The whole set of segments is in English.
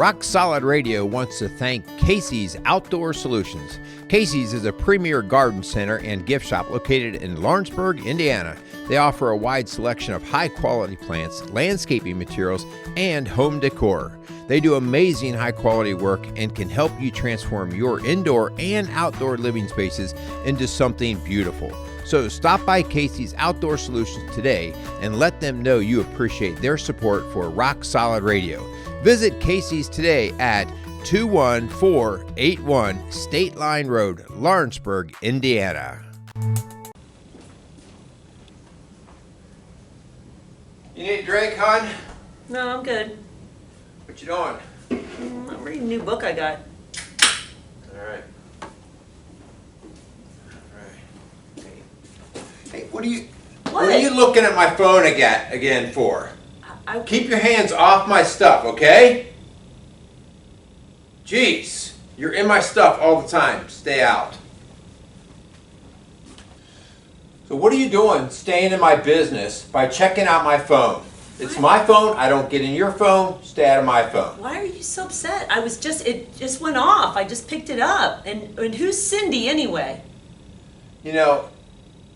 Rock Solid Radio wants to thank Casey's Outdoor Solutions. Casey's is a premier garden center and gift shop located in Lawrenceburg, Indiana. They offer a wide selection of high-quality plants, landscaping materials, and home decor. They do amazing high-quality work and can help you transform your indoor and outdoor living spaces into something beautiful. So stop by Casey's Outdoor Solutions today and let them know you appreciate their support for Rock Solid Radio. Visit Casey's today at 21481 State Line Road, Lawrenceburg, Indiana. You need a drink, hon? No, I'm good. What you doing? I'm reading a new book I got. All right. Hey, what are you looking at my phone again for? Keep your hands off my stuff, okay? Jeez, you're in my stuff all the time. Stay out. So what are you doing staying in my business by checking out my phone? It's my phone. I don't get in your phone. Stay out of my phone. Why are you so upset? It just went off. I just picked it up. And who's Cindy anyway? You know,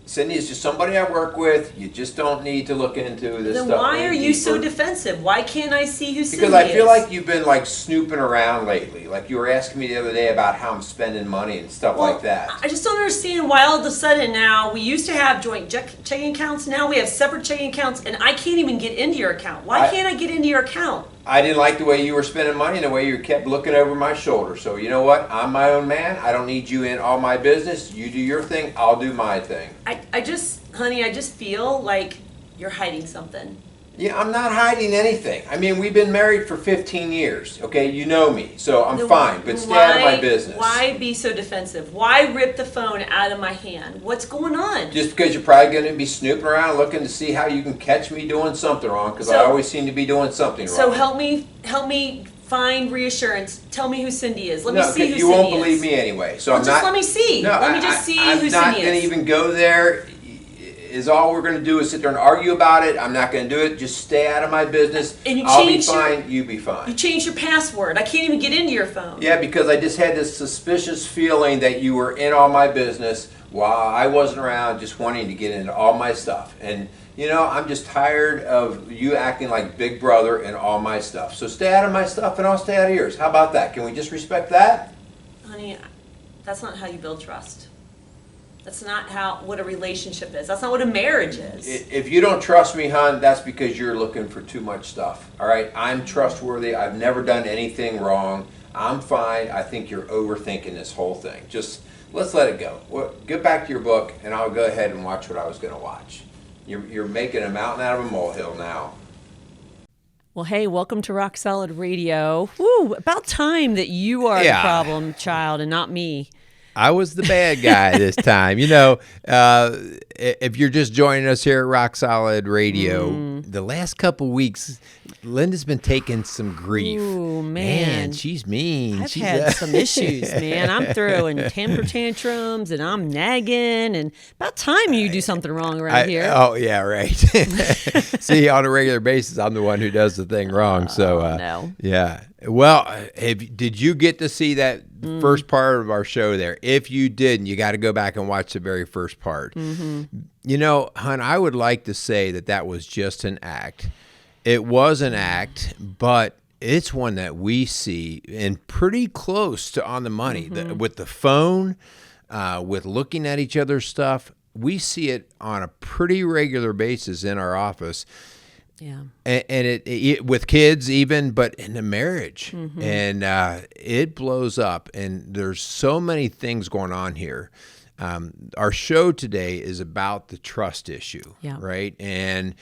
Cindy is just somebody I work with. You just don't need to look into this stuff. Then why are you so defensive? Why can't I see who Cindy is? Because I feel like you've been like snooping around lately. Like you were asking me the other day about how I'm spending money and stuff like that. I just don't understand why all of a sudden now we used to have joint checking accounts. Now we have separate checking accounts, and I can't even get into your account. Why can't I get into your account? I didn't like the way you were spending money and the way you kept looking over my shoulder. So you know what? I'm my own man. I don't need you in all my business. You do your thing. I'll do my thing. Honey, I just feel like you're hiding something. Yeah, I'm not hiding anything. I mean, we've been married for 15 years, okay? You know me, so I'm fine, but stay out of my business. Why be so defensive? Why rip the phone out of my hand? What's going on? Just because you're probably going to be snooping around looking to see how you can catch me doing something wrong, because I always seem to be doing something wrong. So help me find reassurance. Tell me who Cindy is. Let me see who Cindy is. You won't believe me anyway. So let me see. Let me just see who Cindy is. I'm not going to even go there. All we're going to do is sit there and argue about it. I'm not going to do it. Just stay out of my business. And I'll be fine. You be fine. You changed your password. I can't even get into your phone. Yeah, because I just had this suspicious feeling that you were in all my business while I wasn't around, just wanting to get into all my stuff. And, you know, I'm just tired of you acting like Big Brother in all my stuff. So stay out of my stuff and I'll stay out of yours. How about that? Can we just respect that? Honey, that's not how you build trust. That's not what a relationship is. That's not what a marriage is. If you don't trust me, hon, that's because you're looking for too much stuff. All right? I'm trustworthy. I've never done anything wrong. I'm fine. I think you're overthinking this whole thing. Just let's let it go. Get back to your book, and I'll go ahead and watch what I was going to watch. You're making a mountain out of a molehill now. Well, hey, welcome to Rock Solid Radio. Woo! About time that you are the problem child and not me. I was the bad guy this time. You know, if you're just joining us here at Rock Solid Radio, the last couple weeks, Linda's been taking some grief. Ooh, man. She's mean. I've had some issues, man. I'm throwing temper tantrums, and I'm nagging, and about time you do something wrong around here. Oh, yeah, right. See, on a regular basis, I'm the one who does the thing wrong. No. Yeah. Well, did you get to see that first part of our show there? If you didn't, you got to go back and watch the very first part. Mm-hmm. You know, hon, I would like to say that was just an act. It was an act, but it's one that we see and pretty close to on the money. With the phone, with looking at each other's stuff, we see it on a pretty regular basis in our office. Yeah, and it with kids even, but in the marriage, and it blows up. And there's so many things going on here. Our show today is about the trust issue, right? And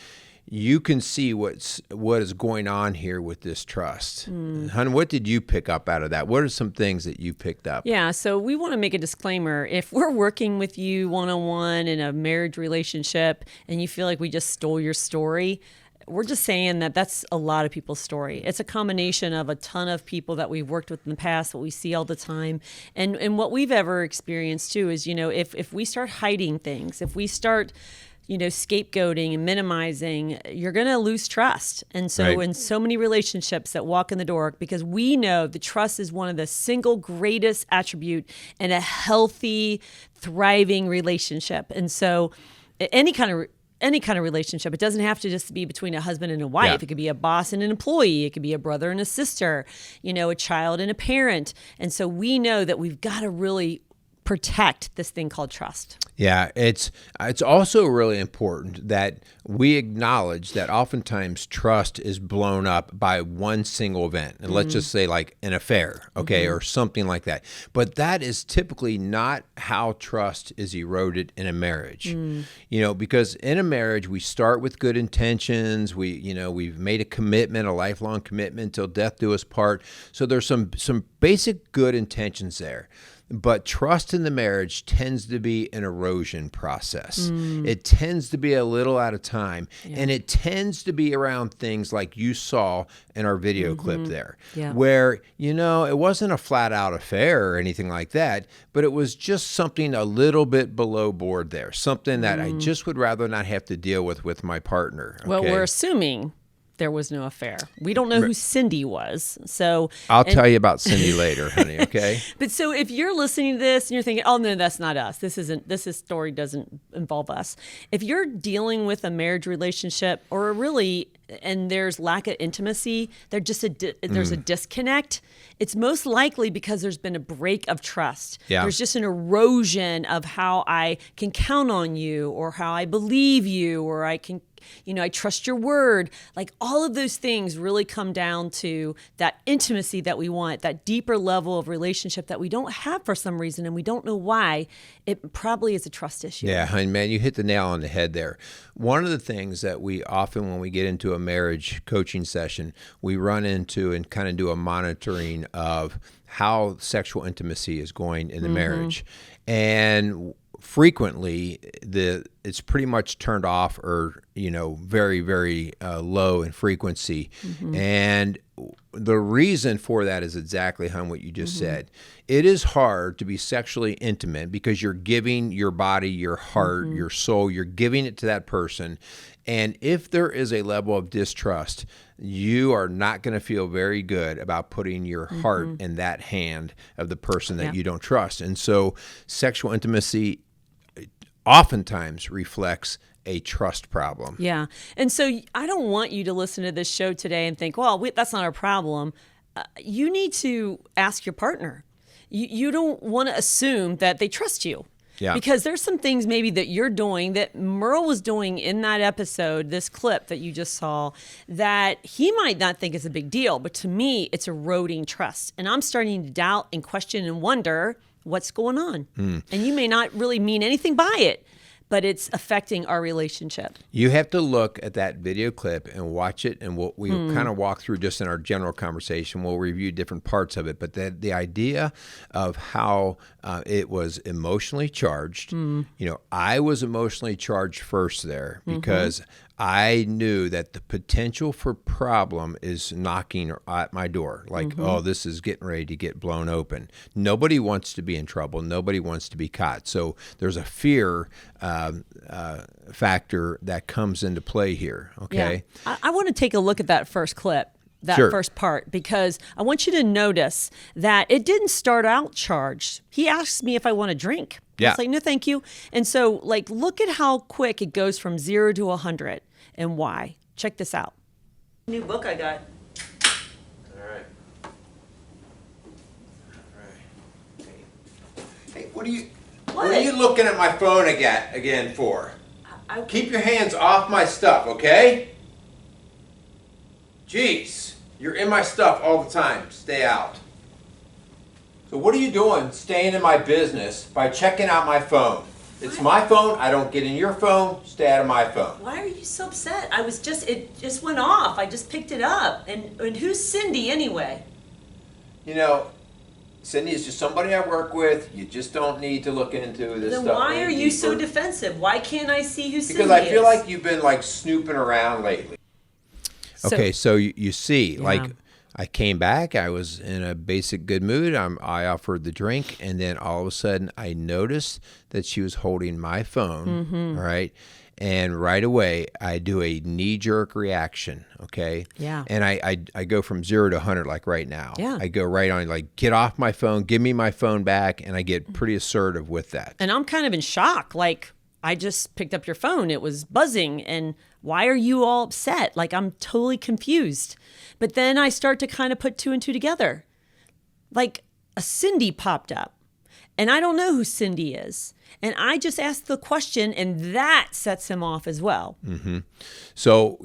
you can see what is going on here with this trust. Hun, what did you pick up out of that? What are some things that you picked up? Yeah, so we want to make a disclaimer. If we're working with you one-on-one in a marriage relationship and you feel like we just stole your story, we're just saying that that's a lot of people's story. It's a combination of a ton of people that we've worked with in the past, what we see all the time. And what we've ever experienced too is, you know, if we start hiding things, if we start scapegoating and minimizing, you're going to lose trust. And so Right. in so many relationships that walk in the door, because we know the trust is one of the single greatest attribute in a healthy, thriving relationship. And so any kind of relationship, it doesn't have to just be between a husband and a wife. Yeah. It could be a boss and an employee. It could be a brother and a sister, a child and a parent. And so we know that we've got to really protect this thing called trust. Yeah, it's also really important that we acknowledge that oftentimes trust is blown up by one single event. And let's just say like an affair, okay, or something like that. But that is typically not how trust is eroded in a marriage. Because in a marriage we start with good intentions. We've made a commitment, a lifelong commitment till death do us part. So there's some basic good intentions there. But trust in the marriage tends to be an erosion process. It tends to be a little at a time. Yeah. And it tends to be around things like you saw in our video clip there, Yeah. where, it wasn't a flat out affair or anything like that, but it was just something a little bit below board there, something that I just would rather not have to deal with my partner. Well, okay? we're assuming there was no affair. We don't know who Cindy was. So I'll tell you about Cindy later, honey, okay? But so if you're listening to this and you're thinking, oh no, that's not us. This story doesn't involve us. If you're dealing with a marriage relationship or and there's lack of intimacy, there's a disconnect. It's most likely because there's been a break of trust. Yeah. There's just an erosion of how I can count on you, or how I believe you, or I can, I trust your word. Like all of those things really come down to that intimacy that we want, that deeper level of relationship that we don't have for some reason, and we don't know why. It probably is a trust issue. Yeah, honey, man, you hit the nail on the head there. One of the things that we often, when we get into a marriage coaching session, we run into and kind of do a monitoring of how sexual intimacy is going in the marriage. And frequently it's pretty much turned off, or very, very low in frequency. And the reason for that is exactly, hon, what you just said. It is hard to be sexually intimate because you're giving your body, your heart, your soul, you're giving it to that person. And if there is a level of distrust, you are not going to feel very good about putting your heart in that hand of the person that you don't trust. And so sexual intimacy oftentimes reflects a trust problem. Yeah. And so I don't want you to listen to this show today and think, well, that's not our problem. You need to ask your partner. You don't want to assume that they trust you. Yeah. Because there's some things maybe that you're doing that Merrill was doing in that episode, this clip that you just saw, that he might not think is a big deal. But to me, it's eroding trust. And I'm starting to doubt and question and wonder what's going on. And you may not really mean anything by it, but it's affecting our relationship. You have to look at that video clip and watch it, and we kind of walk through just in our general conversation. We'll review different parts of it, but the idea of how it was emotionally charged. I was emotionally charged first there because I knew that the potential for problem is knocking at my door. Like, oh, this is getting ready to get blown open. Nobody wants to be in trouble. Nobody wants to be caught. So there's a fear factor that comes into play here. Okay. Yeah. I want to take a look at that first clip. That Sure. first part, because I want you to notice that it didn't start out charged. He asked me if I want a drink. Yeah. I was like, no, thank you. And so, look at how quick it goes from 0 to 100 and why. Check this out. New book I got. All right. Hey, what are you looking at my phone again for? Keep your hands off my stuff, okay? Jeez, you're in my stuff all the time. Stay out. So what are you doing staying in my business by checking out my phone? It's my phone. I don't get in your phone. Stay out of my phone. Why are you so upset? It just went off. I just picked it up. And who's Cindy anyway? Cindy is just somebody I work with. You just don't need to look into this Then stuff. why are any you so deeper. defensive? Why can't I see who Cindy Because is? I feel like you've been snooping around lately. Okay, so you see, I came back, I was in a basic good mood, I offered the drink, and then all of a sudden I noticed that she was holding my phone, all right? and right away I do a knee-jerk reaction, okay? Yeah. And I go from 0 to 100 like right now. Yeah. I go right on, like, get off my phone, give me my phone back, and I get pretty assertive with that. And I'm kind of in shock. Like, I just picked up your phone. It was buzzing. And why are you all upset? Like, I'm totally confused. But then I start to kind of put 2 and 2 together. Like, a Cindy popped up. And I don't know who Cindy is. And I just asked the question, and that sets him off as well. Mm-hmm. So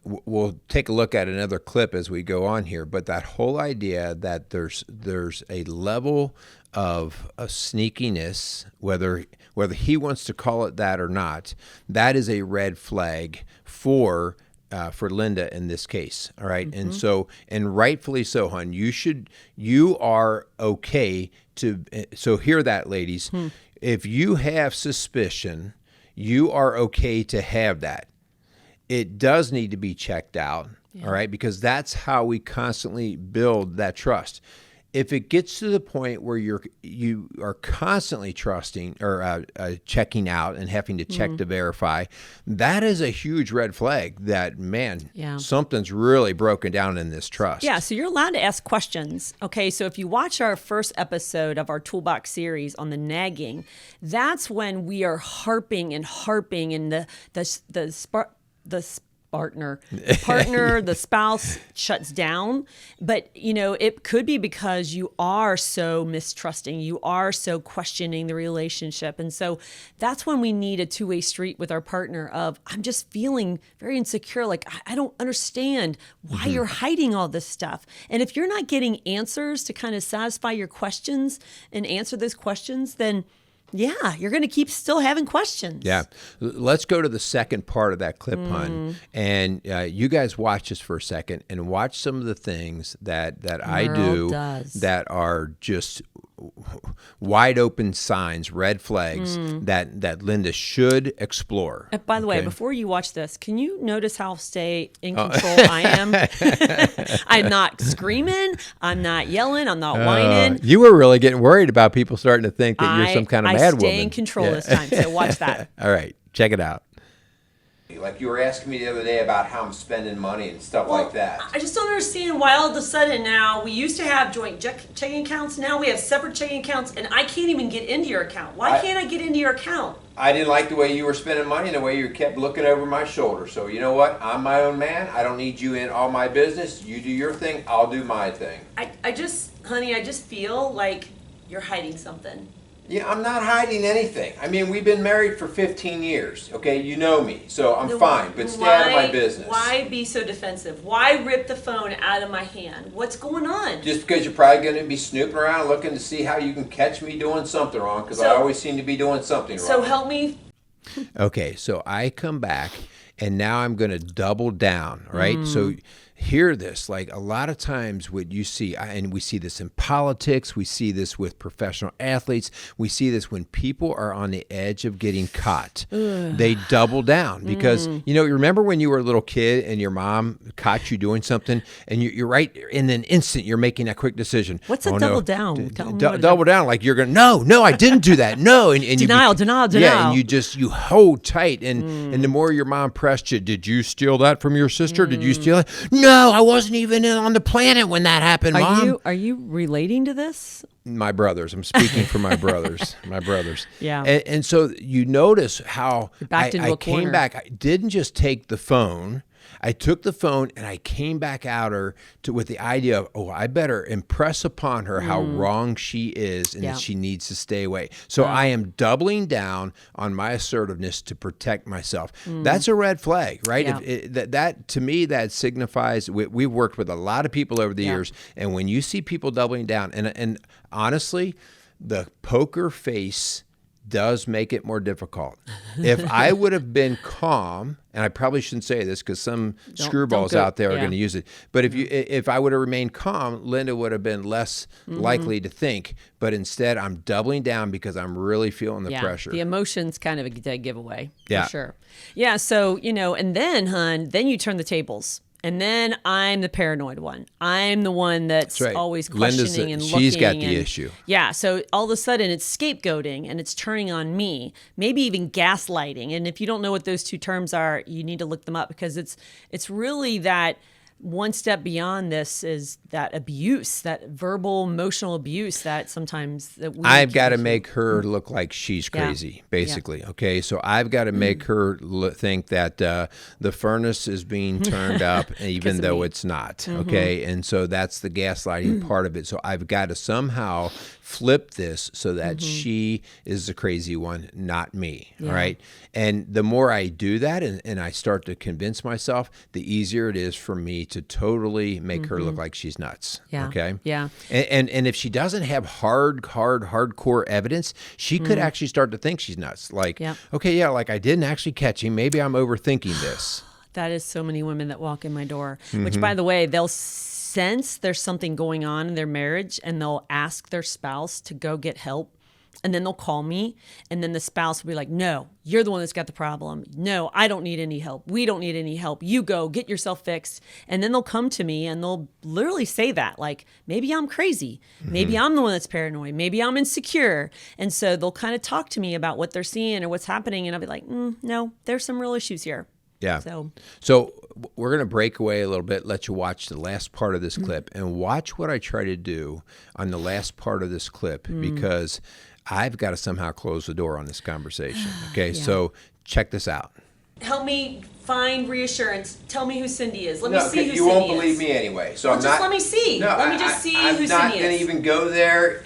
we'll take a look at another clip as we go on here. But that whole idea that there's a level of sneakiness, whether he wants to call it that or not, that is a red flag for Linda in this case. All right. Mm-hmm. And rightfully so, hon, you are okay so hear that, ladies. If you have suspicion, you are okay to have that. It does need to be checked out. Yeah. All right. Because that's how we constantly build that trust. If it gets to the point where you are constantly trusting or checking out and having to check to verify, that is a huge red flag that, man, something's really broken down in this trust. Yeah, so you're allowed to ask questions. Okay, so if you watch our first episode of our Toolbox series on the nagging, that's when we are harping and the spouse shuts down. But, it could be because you are so mistrusting. You are so questioning the relationship. And so that's when we need a two-way street with our partner of, I'm just feeling very insecure. Like, I don't understand why you're hiding all this stuff. And if you're not getting answers to kind of satisfy your questions and answer those questions, then yeah, you're going to keep still having questions. Yeah. Let's go to the second part of that clip, hon. And you guys watch this for a second and watch some of the things that I do that are just wide open signs, red flags that Linda should explore. By the way, before you watch this, can you notice how stay in control I am? I'm not screaming. I'm not yelling. I'm not whining. You were really getting worried about people starting to think that you're some kind of mad woman. I stay in control this time, so watch that. All right, check it out. Like you were asking me the other day about how I'm spending money and stuff like that. I just don't understand why all of a sudden now, we used to have joint checking accounts, now we have separate checking accounts, and I can't even get into your account. Why can't I get into your account? I didn't like the way you were spending money and the way you kept looking over my shoulder. So you know what? I'm my own man. I don't need you in all my business. You do your thing, I'll do my thing. I just feel like you're hiding something. Yeah, I'm not hiding anything. I mean, we've been married for 15 years, okay? You know me, so I'm fine, but stay out of my business. Why be so defensive? Why rip the phone out of my hand? What's going on? Just because you're probably going to be snooping around looking to see how you can catch me doing something wrong, because I always seem to be doing something wrong. So help me. Okay, so I come back, and now I'm going to double down, right? So hear this, like a lot of times what you see, and we see this in politics, we see this with professional athletes, we see this when people are on the edge of getting caught. They double down because, you remember when you were a little kid and your mom caught you doing something and you're right in an instant, you're making that quick decision. What's a double down? Double down, like you're going, no, I didn't do that. No. And denial. Yeah, and you hold tight. And the more your mom pressed you, did you steal that from your sister? Did you steal it? No, I wasn't even on the planet when that happened, Mom. Are you relating to this? My brothers. I'm speaking for my brothers. My brothers. Yeah. And so you notice how I came corner. back. I didn't just take the phone. I took the phone and I came back at her with the idea of, I better impress upon her how wrong she is and that she needs to stay away. So I am doubling down on my assertiveness to protect myself. That's a red flag, right? Yeah. That to me, that signifies, we've worked with a lot of people over the years, and when you see people doubling down, and honestly, the poker face does make it more difficult. If I would have been calm, and I probably shouldn't say this because some screwballs out there are going to use it, but if I would have remained calm, Linda would have been less likely to think. But instead, I'm doubling down because I'm really feeling the pressure. The emotions kind of a giveaway, for sure. Yeah, so, and then, hon, then you turn the tables. And then I'm the paranoid one. I'm the one that's right. always Linda's questioning and looking. she's got the issue. Yeah. So all of a sudden it's scapegoating and it's turning on me, maybe even gaslighting. And if you don't know what those two terms are, you need to look them up, because it's really that one step beyond this is that abuse, that verbal, emotional abuse that sometimes that I've got to make her look like she's crazy, basically. Yeah. Okay, so I've got to make her think that the furnace is being turned up, even though it's not. Okay, and so that's the gaslighting part of it. So I've got to somehow flip this so that she is the crazy one, not me. All right, and the more I do that, and I start to convince myself, the easier it is for me to totally make her look like she's nuts. Yeah. Okay. Yeah. And if she doesn't have hardcore evidence, she could actually start to think she's nuts. Like, okay, yeah, like I didn't actually catch him. Maybe I'm overthinking this. That is so many women that walk in my door, which, by the way, they'll sense there's something going on in their marriage and they'll ask their spouse to go get help. And then they'll call me, and then the spouse will be like, no, you're the one that's got the problem. No, I don't need any help. We don't need any help. You go get yourself fixed. And then they'll come to me and they'll literally say that, like, maybe I'm crazy. Maybe I'm the one that's paranoid. Maybe I'm insecure. And so they'll kind of talk to me about what they're seeing or what's happening. And I'll be like, no, there's some real issues here. Yeah. So we're going to break away a little bit, let you watch the last part of this clip, and watch what I try to do on the last part of this clip, because I've got to somehow close the door on this conversation. Okay, so check this out. Help me find reassurance. Tell me who Cindy is. Let me see who Cindy is. You won't believe me anyway. So well, just let me see. No, let me just see who Cindy is. I'm not going to even go there.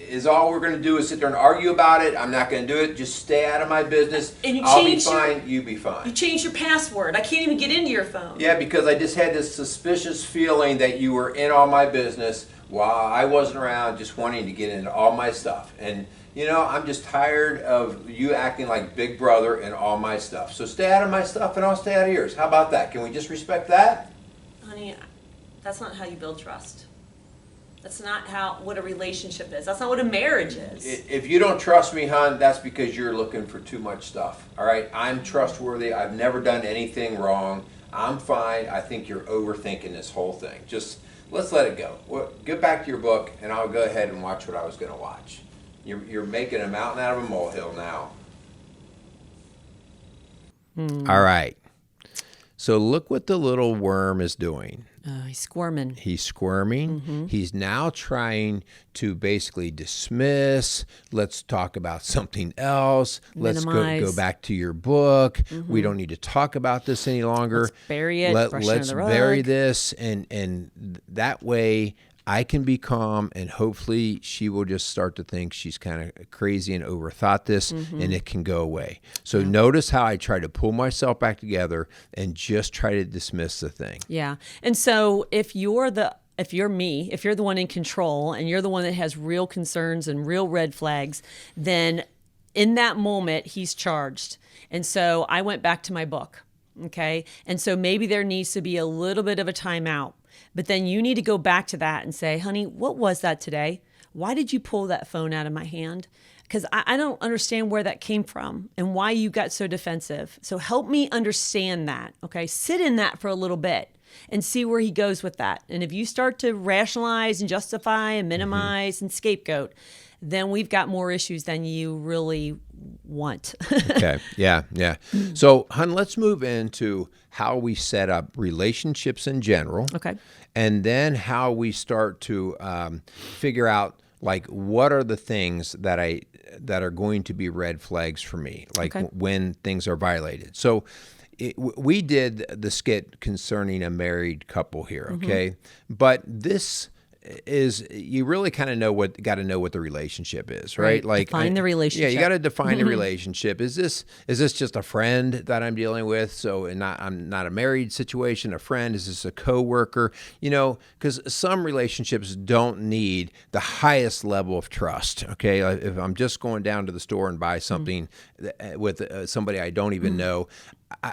Is all we're going to do is sit there and argue about it. I'm not going to do it. Just stay out of my business. And I'll be fine. You be fine. You changed your password. I can't even get into your phone. Yeah, because I just had this suspicious feeling that you were in all my business while I wasn't around, just wanting to get into all my stuff. And you know, I'm just tired of you acting like Big Brother and all my stuff. So stay out of my stuff and I'll stay out of yours. How about that? Can we just respect that? Honey, that's not how you build trust. That's not what a relationship is. That's not what a marriage is. If you don't trust me, hon, that's because you're looking for too much stuff. All right? I'm trustworthy. I've never done anything wrong. I'm fine. I think you're overthinking this whole thing. Just let's let it go. Get back to your book and I'll go ahead and watch what I was going to watch. You're making a mountain out of a molehill now. All right. So look what the little worm is doing. He's squirming. He's squirming. He's now trying to basically dismiss. Let's talk about something else. Let's go back to your book. We don't need to talk about this any longer. Let's bury it. Let's bury this. And that way I can be calm, and hopefully she will just start to think she's kind of crazy and overthought this, and it can go away. So notice how I try to pull myself back together and just try to dismiss the thing. Yeah. And so if you're me, if you're the one in control and you're the one that has real concerns and real red flags, then in that moment he's charged. And so I went back to my book. Okay. And so maybe there needs to be a little bit of a timeout. But then you need to go back to that and say, honey, what was that today? Why did you pull that phone out of my hand? Because I don't understand where that came from and why you got so defensive. So help me understand that, okay? Sit in that for a little bit and see where he goes with that. And if you start to rationalize and justify and minimize and scapegoat, then we've got more issues than you really want. Okay. Yeah. So, hon, let's move into how we set up relationships in general. Okay. And then how we start to figure out, like, what are the things that are going to be red flags for me, like when things are violated. So we did the skit concerning a married couple here, okay? But this is, you really kind of got to know what the relationship is, right? Like define the relationship. Yeah, you got to define the relationship. Is this just a friend that I'm dealing with? So I'm not a married situation, a friend. Is this a coworker? You know, because some relationships don't need the highest level of trust. Okay, if I'm just going down to the store and buy something with somebody I don't even know,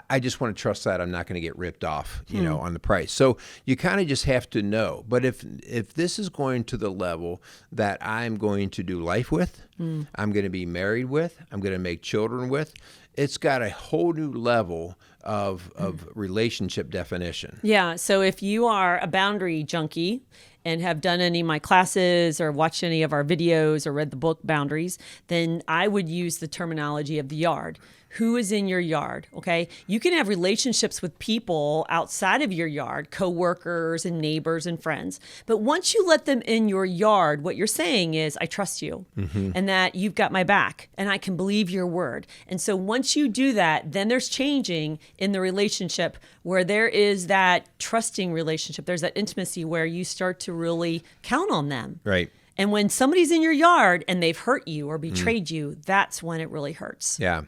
I just want to trust that I'm not going to get ripped off, you know, on the price. So you kind of just have to know. But if this is going to the level that I'm going to do life with, I'm going to be married with, I'm going to make children with, it's got a whole new level of relationship definition. Yeah. So if you are a boundary junkie and have done any of my classes or watched any of our videos or read the book Boundaries, then I would use the terminology of the yard. Who is in your yard? Okay. You can have relationships with people outside of your yard, coworkers and neighbors and friends. But once you let them in your yard, what you're saying is, I trust you and that you've got my back and I can believe your word. And so once you do that, then there's changing in the relationship where there is that trusting relationship. There's that intimacy where you start to really count on them. Right. And when somebody's in your yard and they've hurt you or betrayed you, that's when it really hurts. Yeah.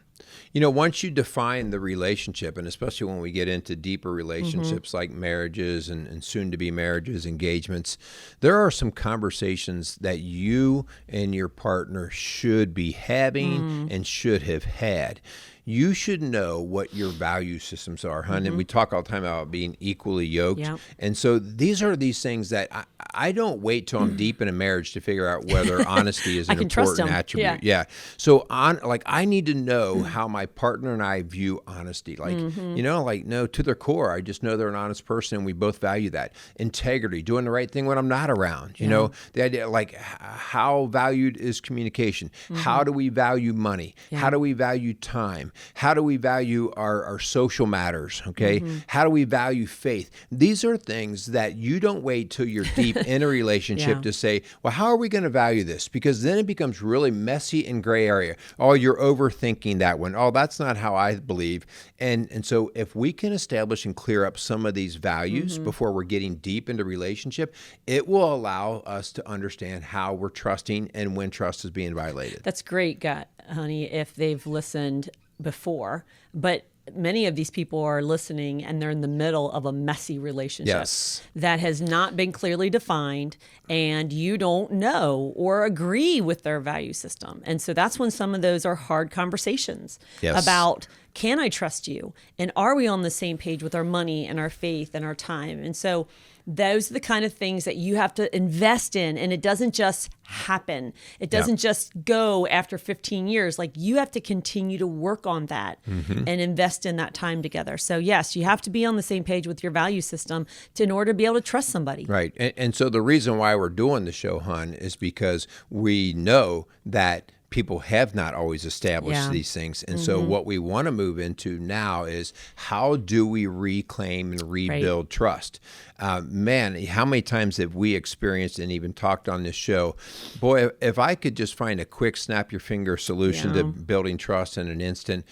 Once you define the relationship, and especially when we get into deeper relationships like marriages and soon-to-be marriages, engagements, there are some conversations that you and your partner should be having and should have had. You should know what your value systems are, hon. And we talk all the time about being equally yoked. Yep. And so these are these things that I don't wait till I'm deep in a marriage to figure out whether honesty is an important attribute. Yeah. So I need to know how my partner and I view honesty. No, to their core, I just know they're an honest person and we both value that. Integrity, doing the right thing when I'm not around. You know, the idea, how valued is communication? How do we value money? How do we value time? How do we value our social matters, okay? How do we value faith? These are things that you don't wait till you're deep in a relationship to say, well, how are we going to value this? Because then it becomes really messy and gray area. Oh, you're overthinking that one. Oh, that's not how I believe. And so if we can establish and clear up some of these values before we're getting deep into relationship, it will allow us to understand how we're trusting and when trust is being violated. That's great, honey, if they've listened before, but many of these people are listening and they're in the middle of a messy relationship that has not been clearly defined, and you don't know or agree with their value system. And so that's when some of those are hard conversations about, can I trust you? And are we on the same page with our money and our faith and our time? And so those are the kind of things that you have to invest in, and it doesn't just happen. It doesn't just go after 15 years. You have to continue to work on that and invest in that time together. So yes, you have to be on the same page with your value system in order to be able to trust somebody. Right. And so the reason why we're doing the show, hon, is because we know that people have not always established these things. And so what we want to move into now is, how do we reclaim and rebuild trust? Man, how many times have we experienced and even talked on this show, boy, if I could just find a quick snap your finger solution to building trust in an instant,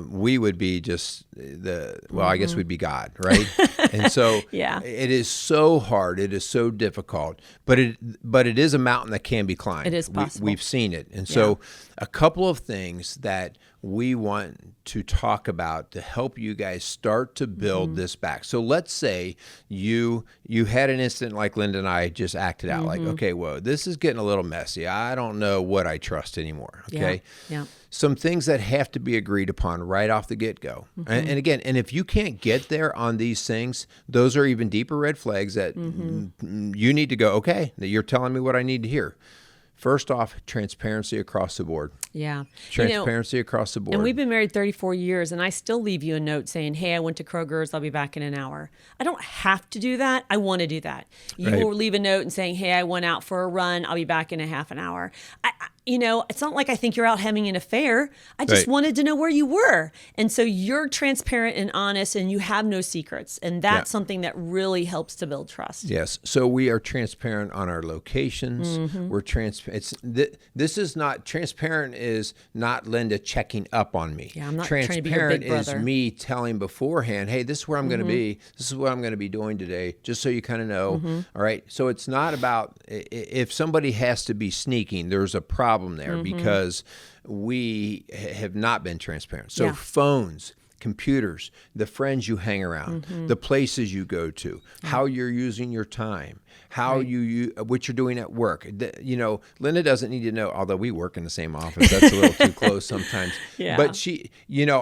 we would be just I guess we'd be God, right? And so it is so hard. It is so difficult, but it is a mountain that can be climbed. It is possible. We've seen it. And so a couple of things that we want to talk about to help you guys start to build this back. So let's say you had an incident like Linda and I just acted out, like, okay, whoa, this is getting a little messy. I don't know what I trust anymore, okay? Yeah. Some things that have to be agreed upon right off the get-go. And again, and if you can't get there on these things, those are even deeper red flags that you need to go, okay, that you're telling me what I need to hear. First off, transparency across the board. Yeah. Transparency across the board. And we've been married 34 years, and I still leave you a note saying, hey, I went to Kroger's, I'll be back in an hour. I don't have to do that. I want to do that. You will leave a note and saying, hey, I went out for a run, I'll be back in a half an hour. It's not like I think you're out having an affair. I just wanted to know where you were. And so you're transparent and honest, and you have no secrets. And that's something that really helps to build trust. Yes. So we are transparent on our locations. We're transparent. This is not, transparent is not Linda checking up on me. Yeah, I'm not trying to be your big brother. Transparent is me telling beforehand, hey, this is where I'm going to be. This is what I'm going to be doing today, just so you kind of know. All right. So it's not about, if somebody has to be sneaking, there's a problem there because we have not been transparent. So phones, computers, the friends you hang around, the places you go to, how you're using your time, how what you're doing at work. Linda doesn't need to know, although we work in the same office. That's a little too close sometimes. But she,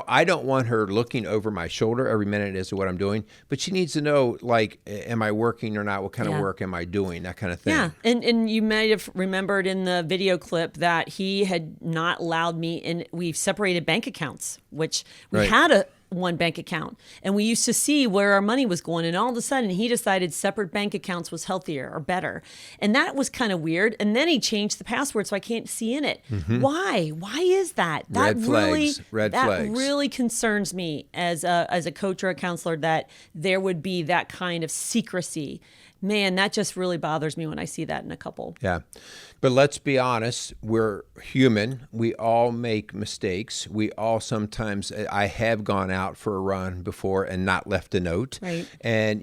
I don't want her looking over my shoulder every minute as to what I'm doing. But she needs to know, like, am I working or not? What kind of work am I doing? That kind of thing. Yeah, and you may have remembered in the video clip that he had not allowed me, and we've separated bank accounts, which we had one bank account, and we used to see where our money was going, and all of a sudden he decided separate bank accounts was healthier or better, and that was kind of weird. And then he changed the password so I can't see in it. Why is that? That Red flags. really concerns me as a coach or a counselor, that there would be that kind of secrecy. Man, that just really bothers me when I see that in a couple. Yeah. But let's be honest, we're human. We all make mistakes. We all sometimes, I have gone out for a run before and not left a note. Right. And,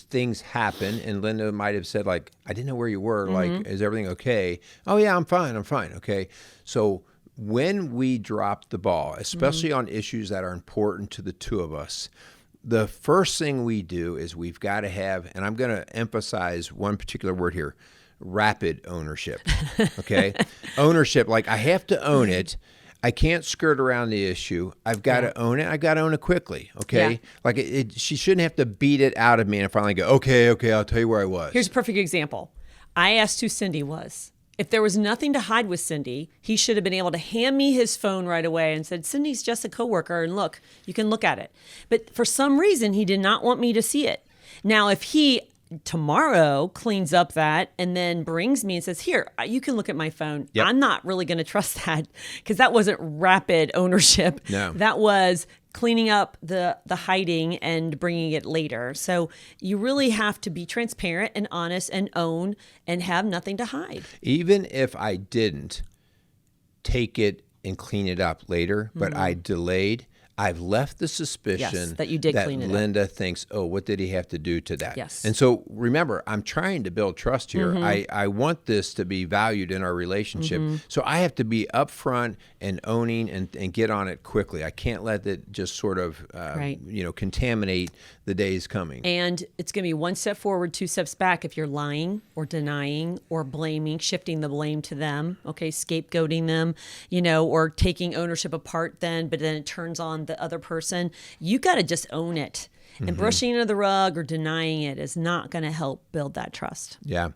things happen. And Linda might have said, like, I didn't know where you were. Like, is everything okay? Oh, yeah, I'm fine. Okay. So when we drop the ball, especially on issues that are important to the two of us, the first thing we do is we've got to have, and I'm going to emphasize one particular word here, rapid ownership, okay? Ownership, like I have to own it. I can't skirt around the issue. I've got to own it. I've got to own it quickly, okay? Yeah. Like she shouldn't have to beat it out of me and finally go, okay, I'll tell you where I was. Here's a perfect example. I asked who Cindy was. If there was nothing to hide with Cindy, he should have been able to hand me his phone right away and said, Cindy's just a coworker, and look, you can look at it. But for some reason, he did not want me to see it. Now, if he tomorrow cleans up that and then brings me and says, here, you can look at my phone. Yep. I'm not really going to trust that, because that wasn't rapid ownership. No. That was cleaning up the hiding and bringing it later. So you really have to be transparent and honest and own and have nothing to hide. Even if I didn't take it and clean it up later, but I delayed, I've left the suspicion that you did clean it up. Linda thinks, oh, what did he have to do to that? Yes. And so remember, I'm trying to build trust here. I want this to be valued in our relationship. So I have to be upfront and owning and get on it quickly. I can't let it just sort of, Right. contaminate the days coming. And it's going to be one step forward, two steps back if you're lying or denying or blaming, shifting the blame to them, okay, scapegoating them, or taking ownership apart but then it turns on the other person. You got to just own it. And brushing it under the rug or denying it is not going to help build that trust. Yeah.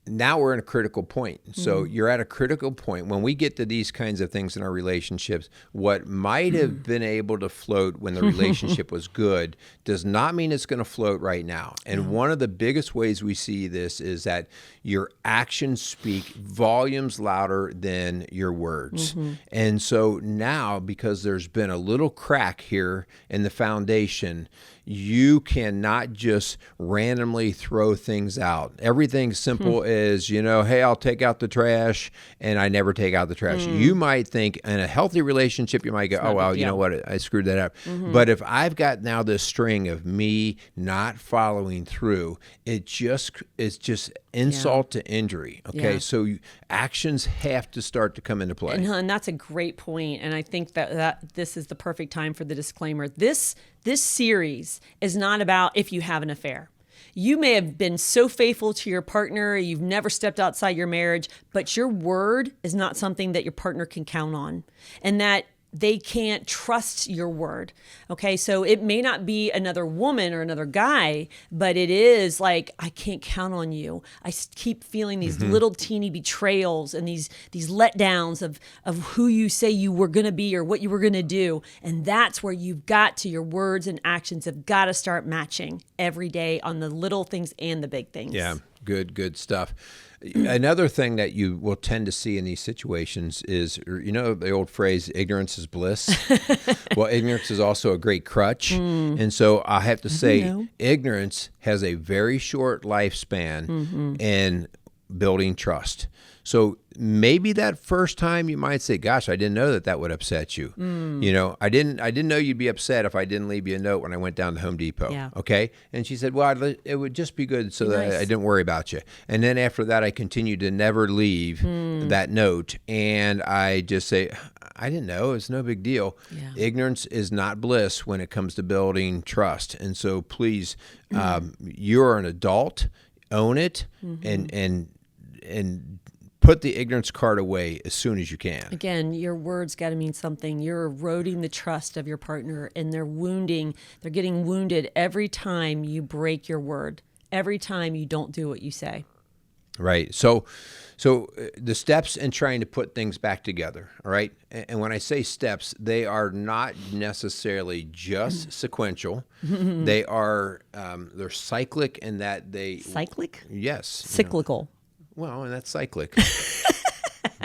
Now we're in a critical point. So you're at a critical point. When we get to these kinds of things in our relationships, what might have been able to float when the relationship was good does not mean it's going to float right now. And one of the biggest ways we see this is that your actions speak volumes louder than your words. And so now, because there's been a little crack here in the foundation, you cannot just randomly throw things out. Everything simple is, hey, I'll take out the trash, and I never take out the trash. You might think in a healthy relarelationship, you might go, oh, well, you know what, I screwed that up. But if I've got now this string of me not following through, it's just insult to injury. Okay, Yeah. so actions have to start to come into play. And that's a great point. And I think that this is the perfect time for the disclaimer. This series is not about if you have an affair. You may have been so faithful to your partner, you've never stepped outside your marriage, but your word is not something that your partner can count on, and that they can't trust your word. Okay, so it may not be another woman or another guy, but it is like, I can't count on you. I keep feeling these little teeny betrayals and these letdowns of who you say you were going to be or what you were going to do. And that's where you've got to, your words and actions have got to start matching every day on the little things and the big things. Yeah, good stuff. Another thing that you will tend to see in these situations is, the old phrase, ignorance is bliss. Well, ignorance is also a great crutch. And so I have to say, ignorance has a very short lifespan in building trust. So maybe that first time you might say, gosh, I didn't know that would upset you. I didn't know you'd be upset if I didn't leave you a note when I went down to Home Depot. Yeah. Okay. And she said, well, it would just be good so that I didn't worry about you. And then after that, I continued to never leave that note. And I just say, I didn't know. It's no big deal. Yeah. Ignorance is not bliss when it comes to building trust. And so please, you're an adult, own it, and put the ignorance card away as soon as you can. Again, your words got to mean something. You're eroding the trust of your partner, and they're getting wounded every time you break your word, every time you don't do what you say. Right. So the steps in trying to put things back together, all right? And when I say steps, they are not necessarily just sequential. They are they're cyclic in that they Cyclic? Yes. Cyclical. Well, and that's cyclic.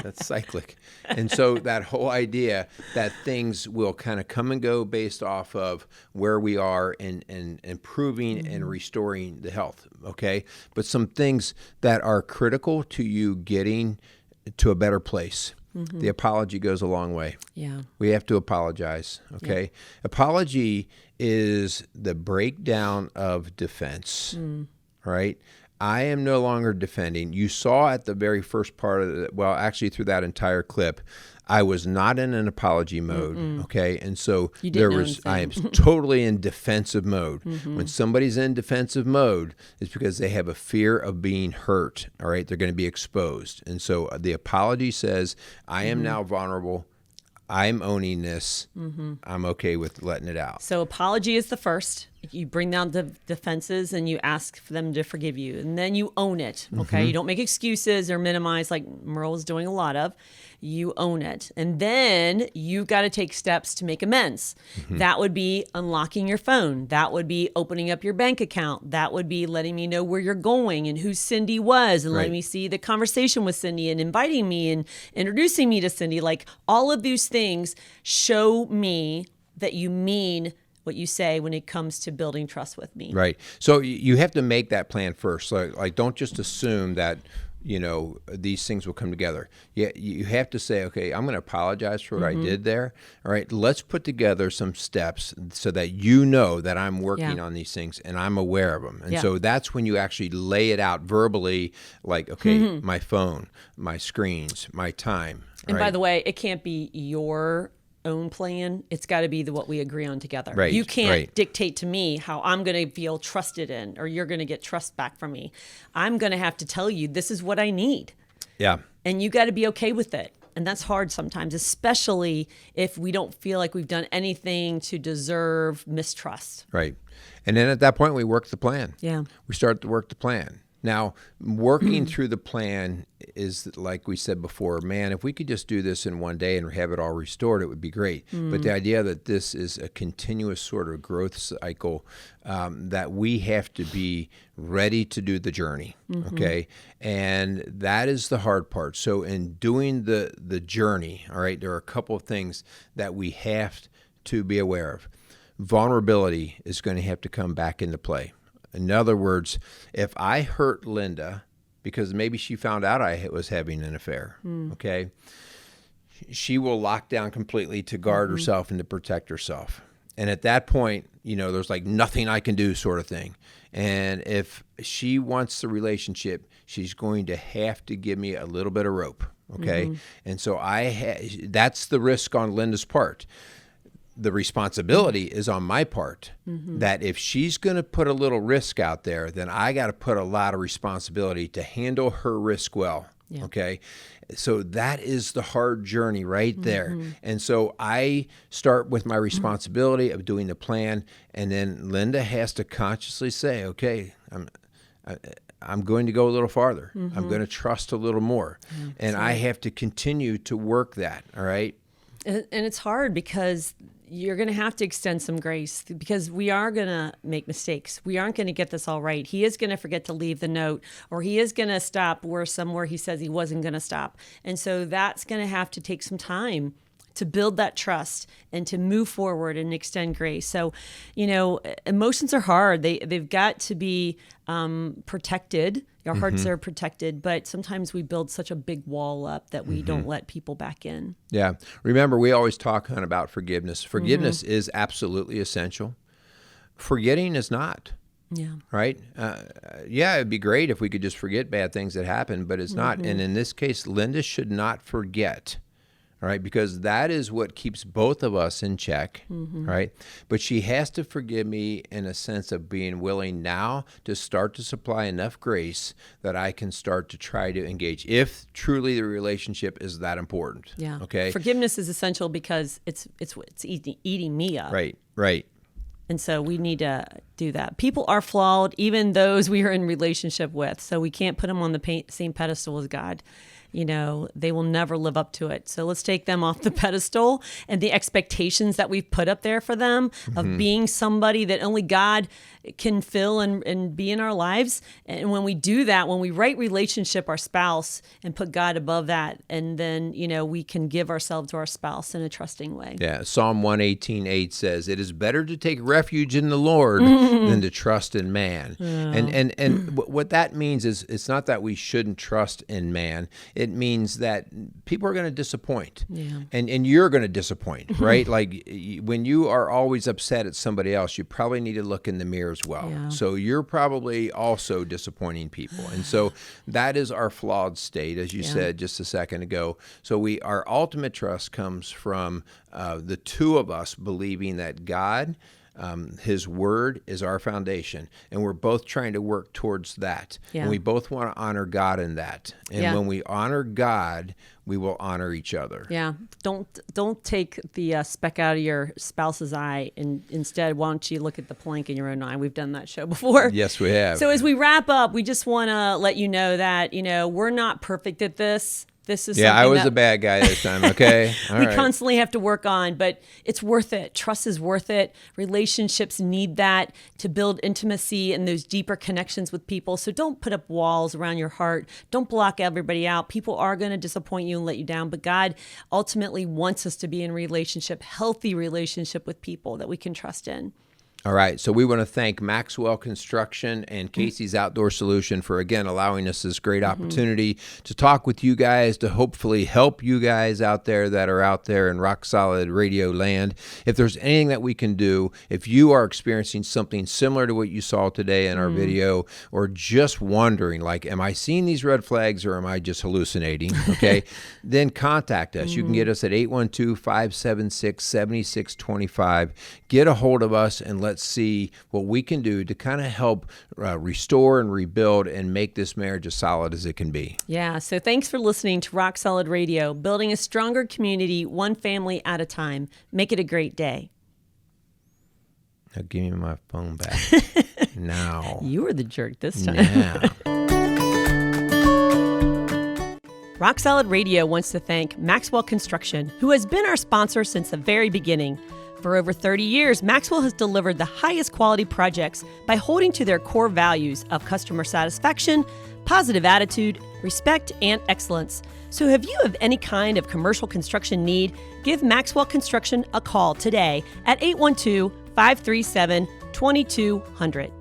That's cyclic. And so that whole idea that things will kind of come and go based off of where we are and improving and restoring the health, okay? But some things that are critical to you getting to a better place. The apology goes a long way. Yeah. We have to apologize, okay? Apology is the breakdown of defense, right? I am no longer defending. You saw at the very first part of it, well, actually through that entire clip, I was not in an apology mode, okay? And so I am totally in defensive mode. When somebody's in defensive mode, it's because they have a fear of being hurt, all right? They're going to be exposed. And so the apology says, I am now vulnerable. I'm owning this. I'm okay with letting it out. So apology is the first. You bring down the defenses and you ask for them to forgive you. And then you own it, okay? You don't make excuses or minimize like Merrill is doing a lot of. You own it. And then you got to take steps to make amends. That would be unlocking your phone. That would be opening up your bank account. That would be letting me know where you're going and who Cindy was and letting me see the conversation with Cindy and inviting me and introducing me to Cindy. Like all of these things show me that you mean what you say when it comes to building trust with me. Right. So you have to make that plan first. Like don't just assume that, these things will come together. You have to say, okay, I'm going to apologize for what I did there. All right, let's put together some steps so that you know that I'm working on these things and I'm aware of them. And so that's when you actually lay it out verbally, like, okay, my phone, my screens, my time. And by the way, it can't be your own plan. It's got to be what we agree on together. Right, you can't dictate to me how I'm going to feel trusted in, or you're going to get trust back from me. I'm going to have to tell you, this is what I need. Yeah. And you got to be okay with it. And that's hard sometimes, especially if we don't feel like we've done anything to deserve mistrust. Right. And then at that point, we work the plan. Yeah. We start to work the plan. Now, working through the plan is, like we said before, man, if we could just do this in one day and have it all restored, it would be great. But the idea that this is a continuous sort of growth cycle, that we have to be ready to do the journey, okay? And that is the hard part. So in doing the journey, all right, there are a couple of things that we have to be aware of. Vulnerability is going to have to come back into play. In other words, if I hurt Linda because maybe she found out I was having an affair, okay, she will lock down completely to guard herself and to protect herself. And at that point, there's like nothing I can do sort of thing. And if she wants the relationship, she's going to have to give me a little bit of rope, okay? And so that's the risk on Linda's part. The responsibility is on my part, that if she's going to put a little risk out there, then I got to put a lot of responsibility to handle her risk well. Yeah. Okay. So that is the hard journey right there. And so I start with my responsibility of doing the plan. And then Linda has to consciously say, okay, I'm going to go a little farther. I'm going to trust a little more. And I have to continue to work that. All right. And it's hard because you're going to have to extend some grace, because we are going to make mistakes. We aren't going to get this all right. He is going to forget to leave the note, or he is going to stop somewhere he says he wasn't going to stop. And so that's going to have to take some time to build that trust and to move forward and extend grace. So, emotions are hard. They've got to be protected. Our hearts are protected, but sometimes we build such a big wall up that we don't let people back in. Yeah. Remember, we always talk about forgiveness. Forgiveness is absolutely essential. Forgetting is not. Yeah. Right? It'd be great if we could just forget bad things that happened, but it's not. And in this case, Linda should not forget. All right, because that is what keeps both of us in check, right? But she has to forgive me in a sense of being willing now to start to supply enough grace that I can start to try to engage, if truly the relationship is that important. Yeah. Okay. Forgiveness is essential because it's eating me up. Right. And so we need to do that. People are flawed, even those we are in relationship with. So we can't put them on the same pedestal as God. They will never live up to it. So let's take them off the pedestal and the expectations that we've put up there for them of being somebody that only God can fill and be in our lives. And when we do that, when we right relationship our spouse and put God above that, and then, we can give ourselves to our spouse in a trusting way. Yeah. Psalm 118:8 says, "It is better to take refuge in the Lord than to trust in man." And what that means is it's not that we shouldn't trust in man. It means that people are going to disappoint, and you're going to disappoint, right? Like when you are always upset at somebody else, you probably need to look in the mirror as well. Yeah. So you're probably also disappointing people, and so that is our flawed state, as you said just a second ago. So our ultimate trust comes from the two of us believing that God, His word is our foundation, and we're both trying to work towards that. Yeah. And we both want to honor God in that. And when we honor God, we will honor each other. Yeah. Don't take the speck out of your spouse's eye, and instead, why don't you look at the plank in your own eye? We've done that show before. Yes, we have. So as we wrap up, we just want to let you know that, we're not perfect at this. This is I was that a bad guy this time, okay? All we right. constantly have to work on, but it's worth it. Trust is worth it. Relationships need that to build intimacy and those deeper connections with people. So don't put up walls around your heart. Don't block everybody out. People are going to disappoint you and let you down, but God ultimately wants us to be in healthy relationship with people that we can trust in. All right, so we want to thank Maxwell Construction and Casey's Outdoor Solution for, again, allowing us this great opportunity to talk with you guys, to hopefully help you guys out there that are out there in Rock Solid Radio land. If there's anything that we can do, if you are experiencing something similar to what you saw today in our video, or just wondering, like, am I seeing these red flags or am I just hallucinating, okay, then contact us. You can get us at 812-576-7625. Get a hold of us and let's see what we can do to kind of help restore and rebuild and make this marriage as solid as it can be. Yeah, so thanks for listening to Rock Solid Radio, building a stronger community, one family at a time. Make it a great day. Now give me my phone back. Now. You were the jerk this time. Yeah. Rock Solid Radio wants to thank Maxwell Construction, who has been our sponsor since the very beginning. For over 30 years, Maxwell has delivered the highest quality projects by holding to their core values of customer satisfaction, positive attitude, respect, and excellence. So if you have any kind of commercial construction need, give Maxwell Construction a call today at 812-537-2200.